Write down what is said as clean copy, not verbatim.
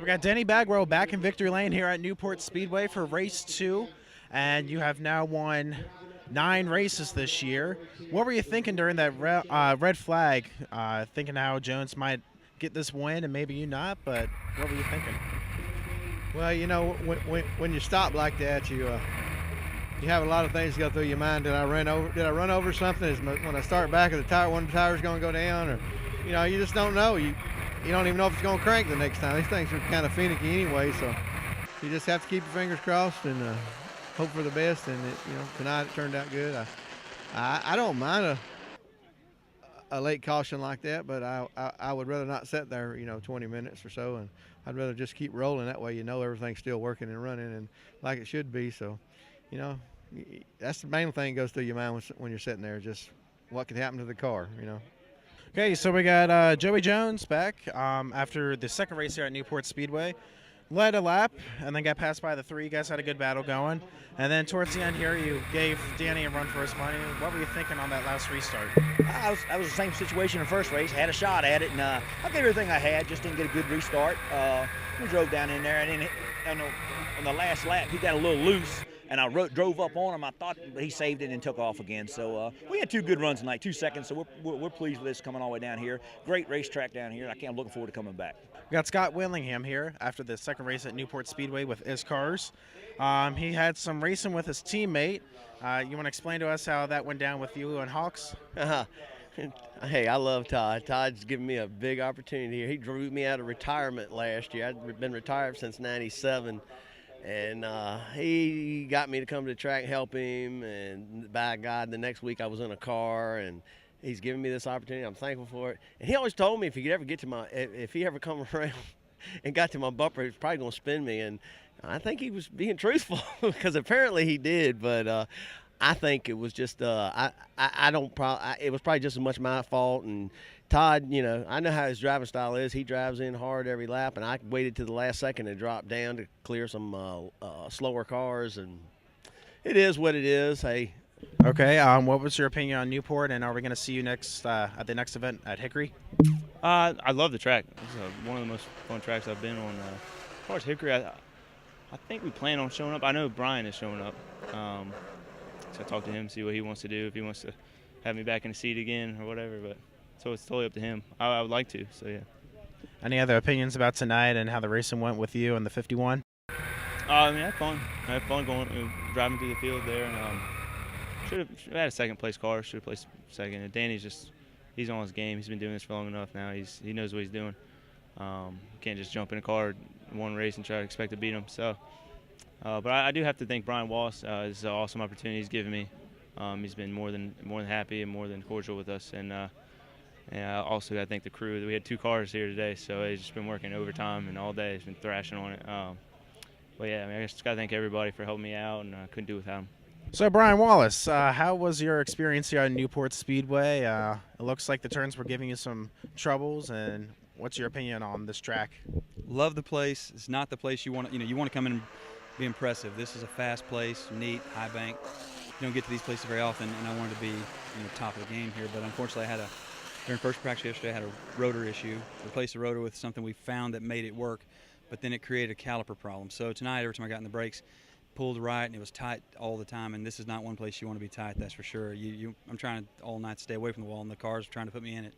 got Denny Bagwell back in victory lane here at Newport Speedway for race 2, and you have now won 9 races this year. What were you thinking during that red flag, thinking how Jones might get this win and maybe you not, but what were you thinking? Well, you know, when you stop like that, you have a lot of things go through your mind. Did I run over something? When I start back of the tire, one of the tires going to go down, or you just don't know. You don't even know if it's going to crank the next time. These things are kind of finicky anyway, so you just have to keep your fingers crossed and hope for the best. And tonight it turned out good. I don't mind a late caution like that, but I would rather not sit there 20 minutes or so, and I'd rather just keep rolling. That way everything's still working and running and like it should be. So that's the main thing goes through your mind when you're sitting there, just what could happen to the car. Okay, so we got Joey Jones back after the second race here at Newport Speedway. Led a lap and then got passed by the 3. You guys had a good battle going. And then towards the end here, you gave Danny a run for his money. What were you thinking on that last restart? I was the same situation in the first race. Had a shot at it, and I gave everything I had. Just didn't get a good restart. We drove down in there, and then on the last lap, he got a little loose, and I drove up on him. I thought he saved it and took off again. So we had 2 good runs tonight, 2 seconds. So we're pleased with this coming all the way down here. Great racetrack down here. I'm looking forward to coming back. We got Scott Willingham here after the second race at Newport Speedway with ISCARS. He had some racing with his teammate. You want to explain to us how that went down with you and Hawks? Hey, I love Todd. Todd's given me a big opportunity here. He drew me out of retirement last year. I'd been retired since '97. And he got me to come to the track and help him. And by God, the next week I was in a car, and he's given me this opportunity. I'm thankful for it. And he always told me if he could ever get to if he ever come around and got to my bumper, he was probably going to spin me. And I think he was being truthful because apparently he did. But I think it was just it was probably just as much my fault. And Todd, I know how his driving style is. He drives in hard every lap, and I waited to the last second to drop down to clear some slower cars, and it is what it is. Hey. Okay. What was your opinion on Newport, and are we going to see you next at the next event at Hickory? I love the track. It's one of the most fun tracks I've been on. As far as Hickory, I think we plan on showing up. I know Brian is showing up. So I talked to him, see what he wants to do, if he wants to have me back in the seat again or whatever. But so it's totally up to him. I would like to, so yeah. Any other opinions about tonight and how the racing went with you and the 51? I had fun. I had fun driving through the field there, and should have had a second place car. Should have placed second. And Danny's he's on his game. He's been doing this for long enough now. He knows what he's doing. Can't just jump in a car one race and try to expect to beat him. So, but I do have to thank Brian Wallace. This is an awesome opportunity he's given me. He's been more than happy and more than cordial with us, and I also got to thank the crew. We had 2 cars here today, so they've just been working overtime and all day. It's been thrashing on it. But yeah, I just got to thank everybody for helping me out, and I couldn't do it without them. So Brian Wallace, how was your experience here at Newport Speedway? It looks like the turns were giving you some troubles, and what's your opinion on this track? Love the place. It's not the place you want to, you want to come in and be impressive. This is a fast place, neat, high bank. You don't get to these places very often, and I wanted to be top of the game here. But unfortunately, during first practice yesterday, I had a rotor issue. Replaced the rotor with something we found that made it work, but then it created a caliper problem. So tonight, every time I got in the brakes, pulled right, and it was tight all the time. And this is not one place you want to be tight, that's for sure. I'm trying all night to stay away from the wall, and the car's trying to put me in it.